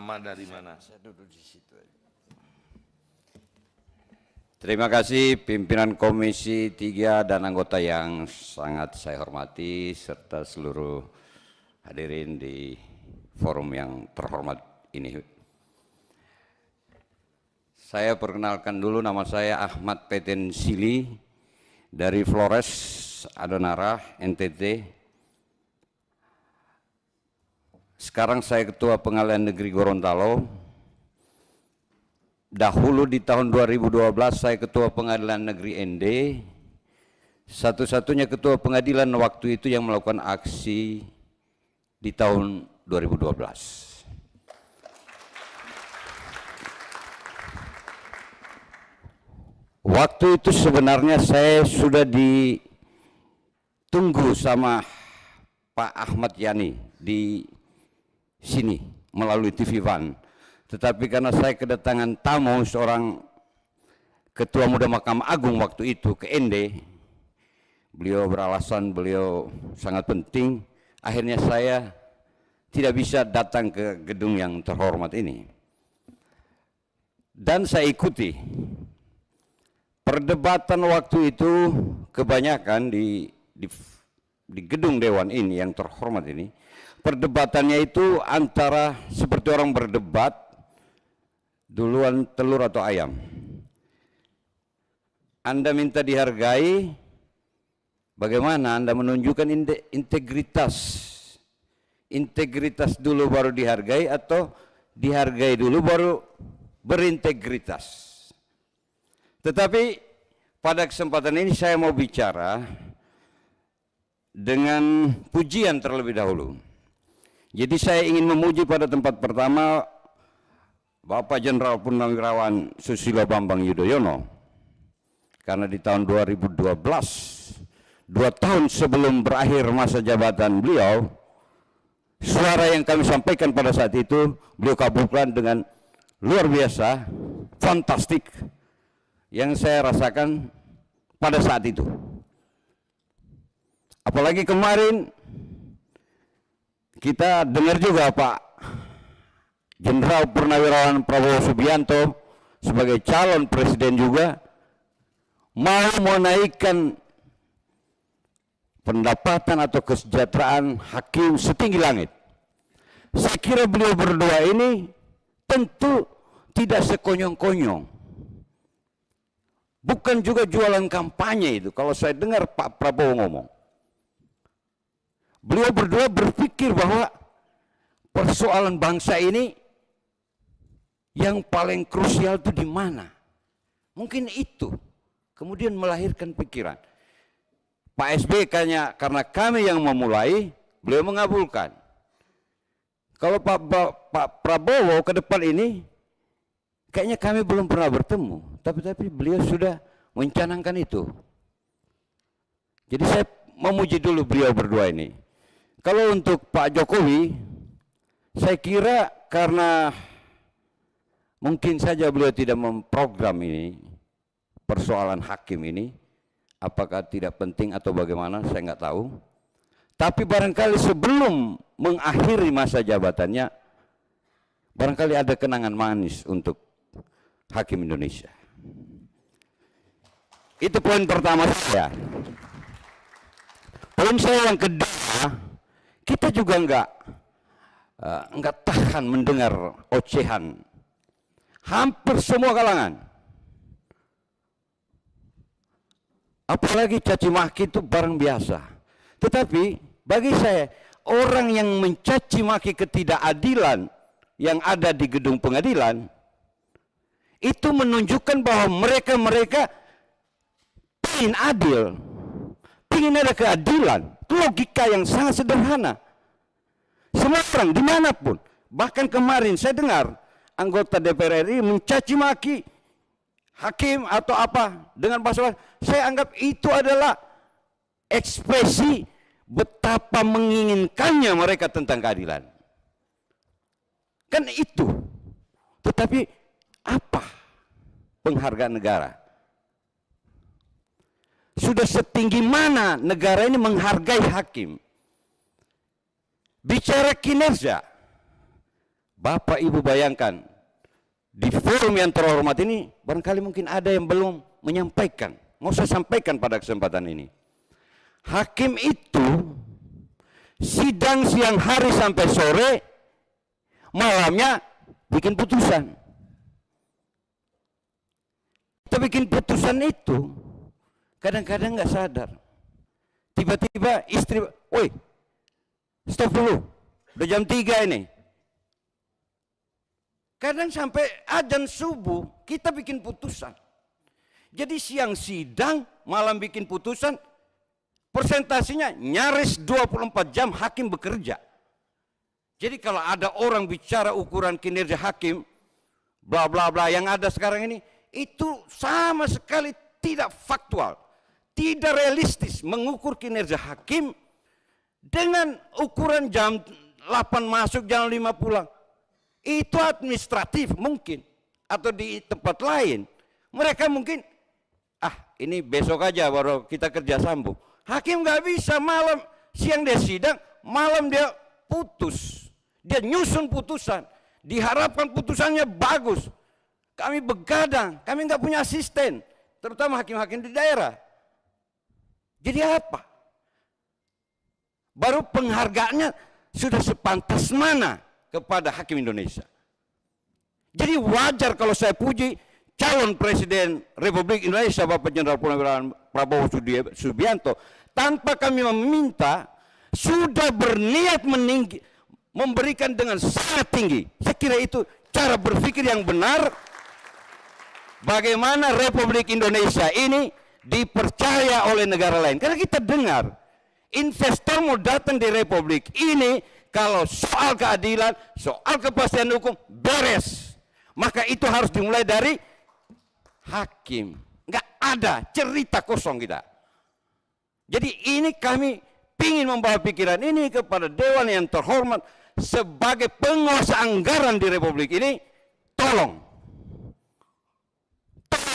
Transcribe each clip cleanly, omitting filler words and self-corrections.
Nama dari mana? Saya duduk di situ aja. Terima kasih pimpinan Komisi 3 dan anggota yang sangat saya hormati serta seluruh hadirin di forum yang terhormat ini. Saya perkenalkan dulu, nama saya Ahmad Peten Sili dari Flores Adonara, NTT. Sekarang saya Ketua Pengadilan Negeri Gorontalo. Dahulu di tahun 2012 saya Ketua Pengadilan Negeri ND. Satu-satunya Ketua Pengadilan waktu itu yang melakukan aksi di tahun 2012. Waktu itu sebenarnya saya sudah ditunggu sama Pak Ahmad Yani di sini melalui TV One, tetapi karena saya kedatangan tamu seorang Ketua Muda Mahkamah Agung waktu itu ke ND, beliau beralasan beliau sangat penting, akhirnya saya tidak bisa datang ke gedung yang terhormat ini. Dan saya ikuti perdebatan waktu itu kebanyakan di gedung Dewan ini yang terhormat ini. Perdebatannya itu antara seperti orang berdebat duluan telur atau ayam. Anda minta dihargai, bagaimana Anda menunjukkan integritas? Integritas dulu baru dihargai atau dihargai dulu baru berintegritas? Tetapi pada kesempatan ini saya mau bicara dengan pujian terlebih dahulu. Jadi saya ingin memuji pada tempat pertama Bapak Jenderal Purnawirawan Susilo Bambang Yudhoyono, karena di tahun 2012, 2 tahun sebelum berakhir masa jabatan beliau, suara yang kami sampaikan pada saat itu beliau kabulkan dengan luar biasa, fantastik, yang saya rasakan pada saat itu. Apalagi kemarin kita dengar juga Pak Jenderal Purnawirawan Prabowo Subianto sebagai calon presiden juga mau menaikkan pendapatan atau kesejahteraan hakim setinggi langit. Saya kira beliau berdua ini tentu tidak sekonyong-konyong. Bukan juga jualan kampanye itu kalau saya dengar Pak Prabowo ngomong. Beliau berdua berpikir bahwa persoalan bangsa ini yang paling krusial itu di mana? Mungkin itu. Kemudian melahirkan pikiran. Pak SBY karena kami yang memulai, beliau mengabulkan. Kalau Pak Prabowo ke depan ini, kayaknya kami belum pernah bertemu. Tapi beliau sudah mencanangkan itu. Jadi saya memuji dulu beliau berdua ini. Kalau untuk Pak Jokowi, saya kira karena mungkin saja beliau tidak memprogram ini, persoalan hakim ini, apakah tidak penting atau bagaimana, saya nggak tahu. Tapi barangkali sebelum mengakhiri masa jabatannya, barangkali ada kenangan manis untuk hakim Indonesia. Itu poin pertama saya. Poin saya yang kedua, kita juga enggak tahan mendengar ocehan hampir semua kalangan. Apalagi caci maki itu barang biasa. Tetapi bagi saya, orang yang mencaci maki ketidakadilan yang ada di gedung pengadilan itu menunjukkan bahwa mereka ingin adil, ingin ada keadilan. Logika yang sangat sederhana. Semua orang dimanapun, bahkan kemarin saya dengar anggota DPR RI mencaci maki hakim atau apa dengan bahasa, saya anggap itu adalah ekspresi betapa menginginkannya mereka tentang keadilan. Kan itu. Tetapi apa penghargaan negara? Sudah setinggi mana negara ini menghargai hakim? Bicara kinerja, Bapak Ibu bayangkan, di forum yang terhormat ini, barangkali mungkin ada yang belum menyampaikan. Mau saya sampaikan pada kesempatan ini. Hakim itu sidang siang hari sampai sore, malamnya bikin putusan. Kita bikin putusan itu, kadang-kadang nggak sadar. Tiba-tiba istri, woi, stop dulu, udah jam 3 ini. Kadang sampai azan subuh kita bikin putusan. Jadi siang sidang, malam bikin putusan, persentasinya nyaris 24 jam hakim bekerja. Jadi kalau ada orang bicara ukuran kinerja hakim, bla bla bla yang ada sekarang ini, itu sama sekali tidak faktual, tidak realistis mengukur kinerja hakim dengan ukuran jam 8 masuk, jam 5 pulang. Itu administratif mungkin, atau di tempat lain. Mereka mungkin, ini besok aja baru kita kerja sambung. Hakim nggak bisa malam, siang dia sidang, malam dia putus. Dia nyusun putusan, diharapkan putusannya bagus. Kami begadang, kami nggak punya asisten, terutama hakim-hakim di daerah. Jadi apa? Baru penghargaannya sudah sepantas mana kepada hakim Indonesia. Jadi wajar kalau saya puji calon Presiden Republik Indonesia Bapak Jenderal Purnawirawan Prabowo Subianto, tanpa kami meminta, sudah berniat memberikan dengan sangat tinggi. Saya kira itu cara berpikir yang benar. Bagaimana Republik Indonesia ini dipercaya oleh negara lain. Karena kita dengar investor mau datang di Republik ini, kalau soal keadilan, soal kepastian hukum beres, maka itu harus dimulai dari hakim. Nggak ada cerita kosong kita. Jadi ini kami ingin membawa pikiran ini kepada Dewan yang terhormat sebagai penguasa anggaran di Republik ini. Tolong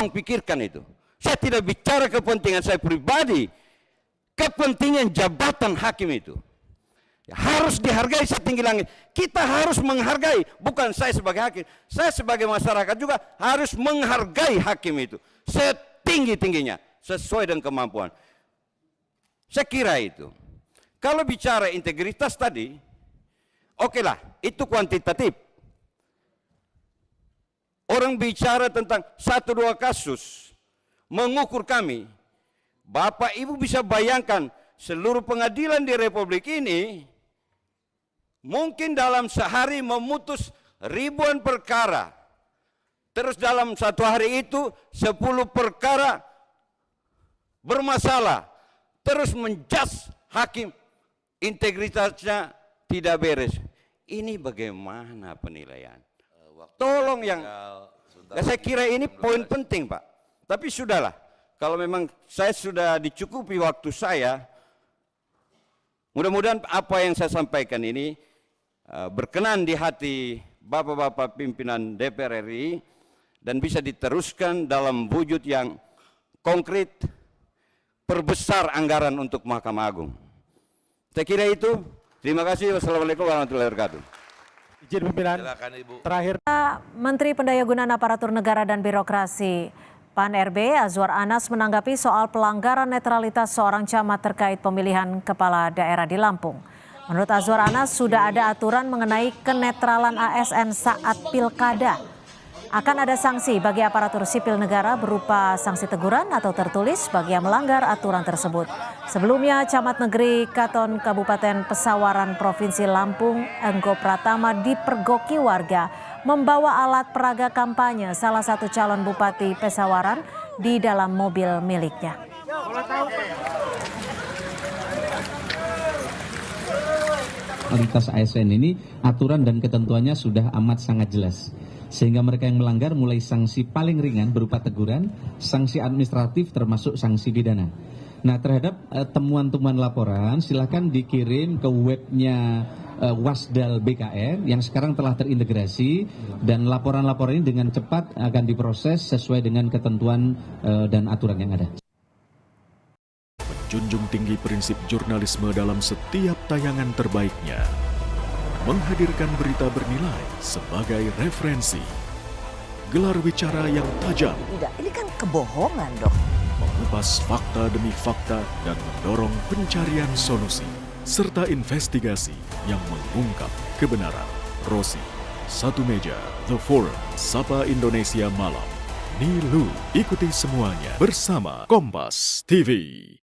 pikirkan itu. Saya tidak bicara kepentingan saya pribadi, kepentingan jabatan hakim itu harus dihargai setinggi langit. Kita harus menghargai, bukan saya sebagai hakim, saya sebagai masyarakat juga harus menghargai hakim itu setinggi-tingginya, sesuai dengan kemampuan. Saya kira itu. Kalau bicara integritas tadi, oke lah, itu kuantitatif. Orang bicara tentang 1-2 kasus, mengukur kami, Bapak Ibu bisa bayangkan seluruh pengadilan di Republik ini mungkin dalam sehari memutus ribuan perkara. Terus dalam satu hari itu 10 perkara bermasalah. Terus menjudge hakim integritasnya tidak beres. Ini bagaimana penilaian? Tolong yang, saya kira ini poin penting Pak. Tapi sudahlah, kalau memang saya sudah dicukupi waktu saya, mudah-mudahan apa yang saya sampaikan ini berkenan di hati Bapak-Bapak pimpinan DPR RI dan bisa diteruskan dalam wujud yang konkret, perbesar anggaran untuk Mahkamah Agung. Saya kira itu. Terima kasih. Wassalamualaikum warahmatullahi wabarakatuh. Izin pimpinan. Silakan Ibu. Terakhir. Menteri Pendayagunaan Aparatur Negara dan Birokrasi PAN RB Azwar Anas menanggapi soal pelanggaran netralitas seorang camat terkait pemilihan kepala daerah di Lampung. Menurut Azwar Anas, sudah ada aturan mengenai kenetralan ASN saat pilkada. Akan ada sanksi bagi aparatur sipil negara berupa sanksi teguran atau tertulis bagi yang melanggar aturan tersebut. Sebelumnya, Camat Negeri Katon Kabupaten Pesawaran Provinsi Lampung, Enggo Pratama dipergoki warga membawa alat peraga kampanye salah satu calon Bupati Pesawaran di dalam mobil miliknya. Kualitas ASN ini aturan dan ketentuannya sudah amat sangat jelas. Sehingga mereka yang melanggar mulai sanksi paling ringan berupa teguran, sanksi administratif termasuk sanksi pidana. Nah, terhadap temuan-temuan laporan silakan dikirim ke webnya Wasdal BKN yang sekarang telah terintegrasi, dan laporan-laporan ini dengan cepat akan diproses sesuai dengan ketentuan dan aturan yang ada. Junjung tinggi prinsip jurnalisme dalam setiap tayangan terbaiknya. menghadirkan berita bernilai sebagai referensi. Gelar bicara yang tajam, Tidak, ini kan kebohongan dok. mengupas fakta demi fakta dan mendorong pencarian solusi, serta investigasi yang mengungkap kebenaran. Rosi, Satu Meja, The Forum, Sapa Indonesia Malam. Nilu, ikuti semuanya bersama Kompas TV.